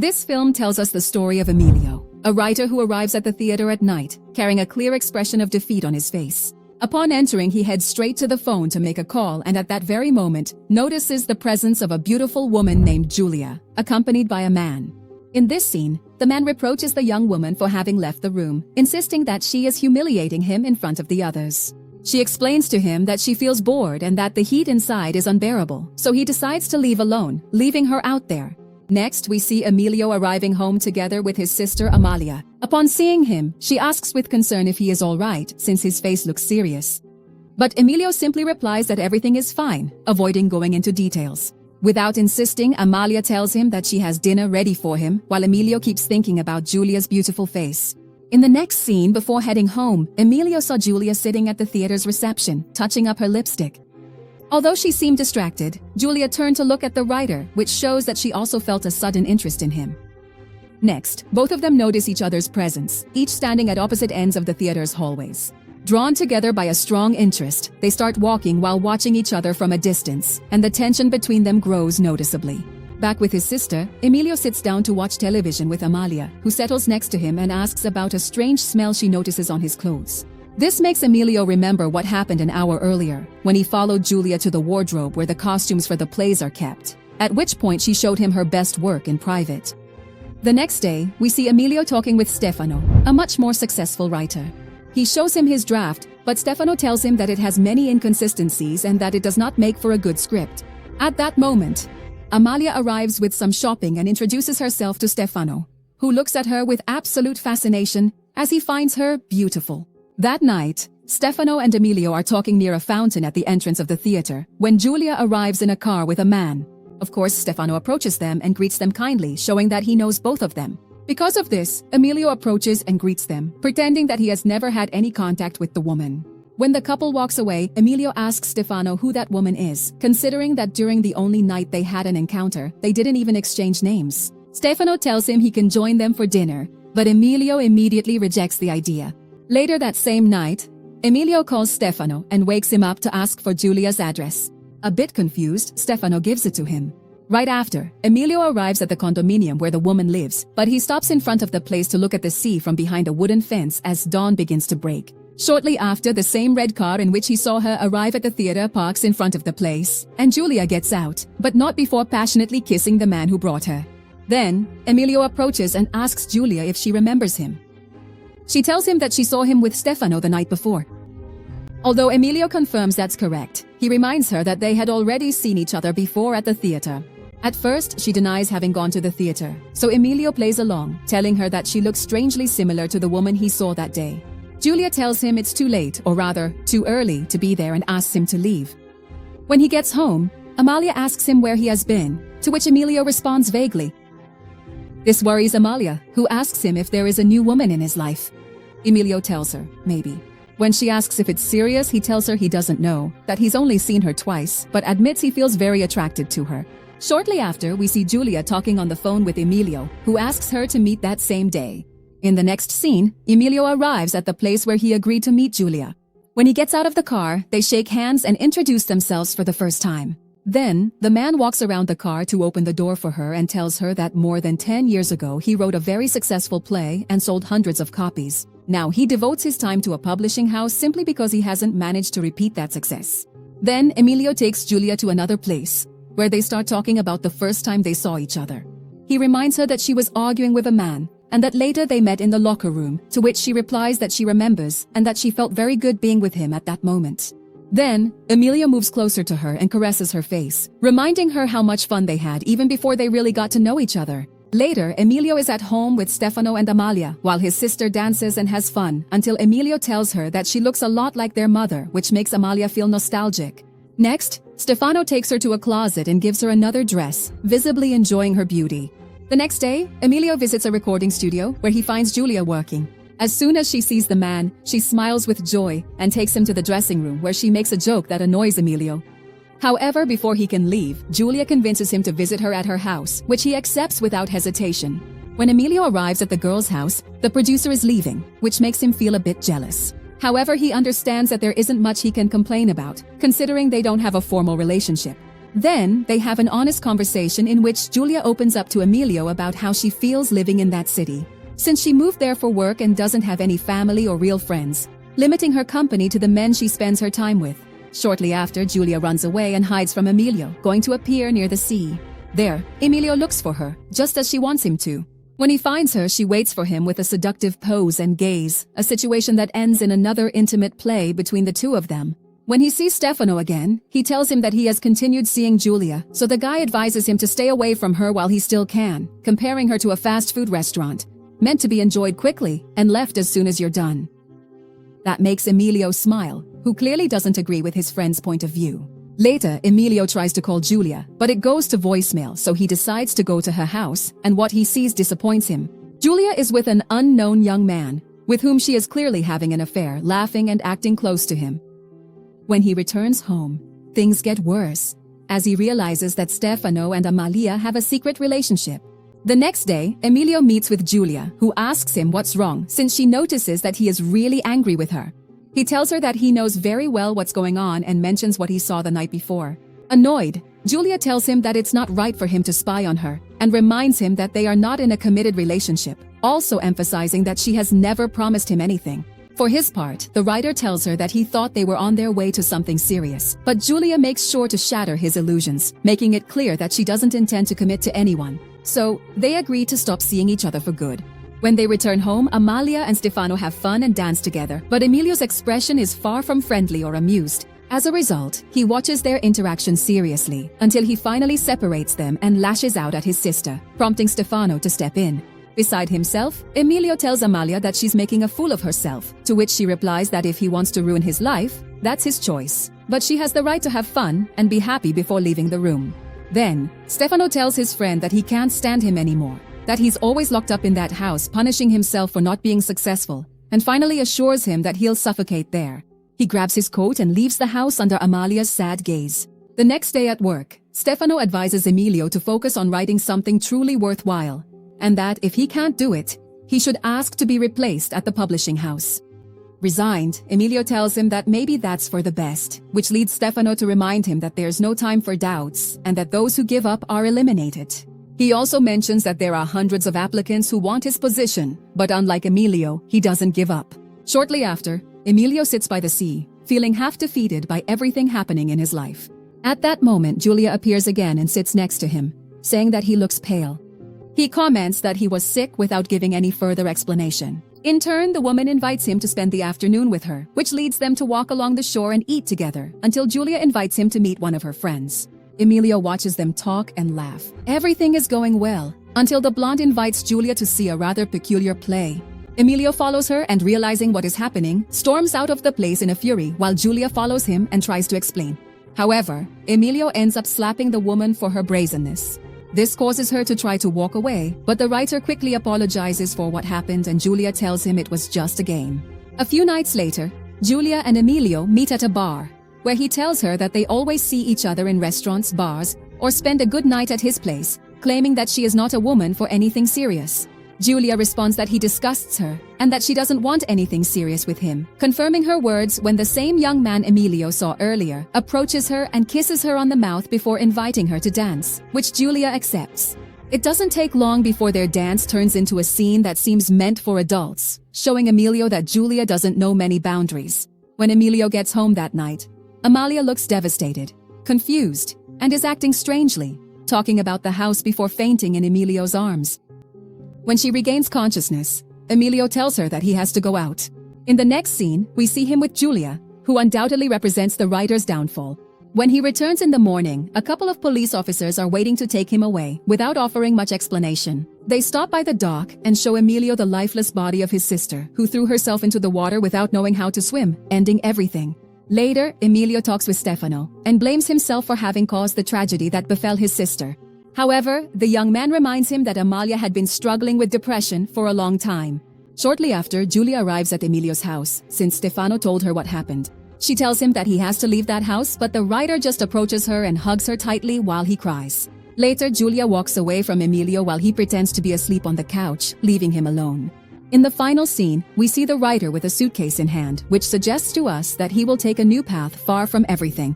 This film tells us the story of Emilio, a writer who arrives at the theater at night, carrying a clear expression of defeat on his face. Upon entering, he heads straight to the phone to make a call and at that very moment, notices the presence of a beautiful woman named Julia, accompanied by a man. In this scene, the man reproaches the young woman for having left the room, insisting that she is humiliating him in front of the others. She explains to him that she feels bored and that the heat inside is unbearable, so he decides to leave alone, leaving her out there. Next, we see Emilio arriving home together with his sister Amalia. Upon seeing him, she asks with concern if he is all right, since his face looks serious. But Emilio simply replies that everything is fine, avoiding going into details. Without insisting, Amalia tells him that she has dinner ready for him, while Emilio keeps thinking about Julia's beautiful face. In the next scene, before heading home, Emilio saw Julia sitting at the theater's reception, touching up her lipstick. Although she seemed distracted, Julia turned to look at the writer, which shows that she also felt a sudden interest in him. Next, both of them notice each other's presence, each standing at opposite ends of the theater's hallways. Drawn together by a strong interest, they start walking while watching each other from a distance, and the tension between them grows noticeably. Back with his sister, Emilio sits down to watch television with Amalia, who settles next to him and asks about a strange smell she notices on his clothes. This makes Emilio remember what happened an hour earlier, when he followed Julia to the wardrobe where the costumes for the plays are kept, at which point she showed him her best work in private. The next day, we see Emilio talking with Stefano, a much more successful writer. He shows him his draft, but Stefano tells him that it has many inconsistencies and that it does not make for a good script. At that moment, Amalia arrives with some shopping and introduces herself to Stefano, who looks at her with absolute fascination as he finds her beautiful. That night, Stefano and Emilio are talking near a fountain at the entrance of the theater when Julia arrives in a car with a man. Of course, Stefano approaches them and greets them kindly, showing that he knows both of them. Because of this, Emilio approaches and greets them, pretending that he has never had any contact with the woman. When the couple walks away, Emilio asks Stefano who that woman is, considering that during the only night they had an encounter, they didn't even exchange names. Stefano tells him he can join them for dinner, but Emilio immediately rejects the idea. Later that same night, Emilio calls Stefano and wakes him up to ask for Julia's address. A bit confused, Stefano gives it to him. Right after, Emilio arrives at the condominium where the woman lives, but he stops in front of the place to look at the sea from behind a wooden fence as dawn begins to break. Shortly after, the same red car in which he saw her arrive at the theater parks in front of the place, and Julia gets out, but not before passionately kissing the man who brought her. Then, Emilio approaches and asks Julia if she remembers him. She tells him that she saw him with Stefano the night before. Although Emilio confirms that's correct, he reminds her that they had already seen each other before at the theater. At first, she denies having gone to the theater, so Emilio plays along, telling her that she looks strangely similar to the woman he saw that day. Julia tells him it's too late, or rather, too early, to be there and asks him to leave. When he gets home, Amalia asks him where he has been, to which Emilio responds vaguely. This worries Amalia, who asks him if there is a new woman in his life. Emilio tells her, maybe. When she asks if it's serious, he tells her he doesn't know, that he's only seen her twice, but admits he feels very attracted to her. Shortly after, we see Julia talking on the phone with Emilio, who asks her to meet that same day. In the next scene, Emilio arrives at the place where he agreed to meet Julia. When he gets out of the car, they shake hands and introduce themselves for the first time. Then, the man walks around the car to open the door for her and tells her that more than 10 years ago he wrote a very successful play and sold hundreds of copies. Now he devotes his time to a publishing house simply because he hasn't managed to repeat that success. Then Emilio takes Julia to another place, where they start talking about the first time they saw each other. He reminds her that she was arguing with a man, and that later they met in the locker room, to which she replies that she remembers and that she felt very good being with him at that moment. Then, Emilio moves closer to her and caresses her face, reminding her how much fun they had even before they really got to know each other. Later, Emilio is at home with Stefano and Amalia, while his sister dances and has fun, until Emilio tells her that she looks a lot like their mother, which makes Amalia feel nostalgic. Next, Stefano takes her to a closet and gives her another dress, visibly enjoying her beauty. The next day, Emilio visits a recording studio where he finds Julia working. As soon as she sees the man, she smiles with joy and takes him to the dressing room where she makes a joke that annoys Emilio. However, before he can leave, Julia convinces him to visit her at her house, which he accepts without hesitation. When Emilio arrives at the girl's house, the producer is leaving, which makes him feel a bit jealous. However, he understands that there isn't much he can complain about, considering they don't have a formal relationship. Then, they have an honest conversation in which Julia opens up to Emilio about how she feels living in that city, since she moved there for work and doesn't have any family or real friends, limiting her company to the men she spends her time with. Shortly after, Julia runs away and hides from Emilio, going to a pier near the sea. There, Emilio looks for her, just as she wants him to. When he finds her, she waits for him with a seductive pose and gaze, a situation that ends in another intimate play between the two of them. When he sees Stefano again, he tells him that he has continued seeing Julia, so the guy advises him to stay away from her while he still can, comparing her to a fast food restaurant, meant to be enjoyed quickly and left as soon as you're done. That makes Emilio smile, who clearly doesn't agree with his friend's point of view. Later, Emilio tries to call Julia, but it goes to voicemail, so he decides to go to her house, and what he sees disappoints him. Julia is with an unknown young man, with whom she is clearly having an affair, laughing and acting close to him. When he returns home, things get worse, as he realizes that Stefano and Amalia have a secret relationship. The next day, Emilio meets with Julia, who asks him what's wrong since she notices that he is really angry with her. He tells her that he knows very well what's going on and mentions what he saw the night before. Annoyed, Julia tells him that it's not right for him to spy on her and reminds him that they are not in a committed relationship, also emphasizing that she has never promised him anything. For his part, the writer tells her that he thought they were on their way to something serious, but Julia makes sure to shatter his illusions, making it clear that she doesn't intend to commit to anyone. So, they agree to stop seeing each other for good. When they return home, Amalia and Stefano have fun and dance together, but Emilio's expression is far from friendly or amused. As a result, he watches their interaction seriously until he finally separates them and lashes out at his sister, prompting Stefano to step in. Beside himself, Emilio tells Amalia that she's making a fool of herself, to which she replies that if he wants to ruin his life, that's his choice. But she has the right to have fun and be happy before leaving the room. Then, Stefano tells his friend that he can't stand him anymore, that he's always locked up in that house punishing himself for not being successful, and finally assures him that he'll suffocate there. He grabs his coat and leaves the house under Amalia's sad gaze. The next day at work, Stefano advises Emilio to focus on writing something truly worthwhile, and that if he can't do it, he should ask to be replaced at the publishing house. Resigned, Emilio tells him that maybe that's for the best, which leads Stefano to remind him that there's no time for doubts and that those who give up are eliminated. He also mentions that there are hundreds of applicants who want his position, but unlike Emilio, he doesn't give up. Shortly after, Emilio sits by the sea, feeling half defeated by everything happening in his life. At that moment, Julia appears again and sits next to him, saying that he looks pale. He comments that he was sick without giving any further explanation. In turn, the woman invites him to spend the afternoon with her, which leads them to walk along the shore and eat together, until Julia invites him to meet one of her friends. Emilio watches them talk and laugh. Everything is going well, until the blonde invites Julia to see a rather peculiar play. Emilio follows her and, realizing what is happening, storms out of the place in a fury while Julia follows him and tries to explain. However, Emilio ends up slapping the woman for her brazenness. This causes her to try to walk away, but the writer quickly apologizes for what happened and Julia tells him it was just a game. A few nights later, Julia and Emilio meet at a bar, where he tells her that they always see each other in restaurants, bars, or spend a good night at his place, claiming that she is not a woman for anything serious. Julia responds that he disgusts her and that she doesn't want anything serious with him, confirming her words when the same young man Emilio saw earlier approaches her and kisses her on the mouth before inviting her to dance, which Julia accepts. It doesn't take long before their dance turns into a scene that seems meant for adults, showing Emilio that Julia doesn't know many boundaries. When Emilio gets home that night, Amalia looks devastated, confused, and is acting strangely, talking about the house before fainting in Emilio's arms. When she regains consciousness, Emilio tells her that he has to go out. In the next scene, we see him with Julia, who undoubtedly represents the writer's downfall. When he returns in the morning, a couple of police officers are waiting to take him away, without offering much explanation. They stop by the dock and show Emilio the lifeless body of his sister, who threw herself into the water without knowing how to swim, ending everything. Later, Emilio talks with Stefano and blames himself for having caused the tragedy that befell his sister. However, the young man reminds him that Amalia had been struggling with depression for a long time. Shortly after, Julia arrives at Emilio's house, since Stefano told her what happened. She tells him that he has to leave that house, but the writer just approaches her and hugs her tightly while he cries. Later, Julia walks away from Emilio while he pretends to be asleep on the couch, leaving him alone. In the final scene, we see the writer with a suitcase in hand, which suggests to us that he will take a new path far from everything.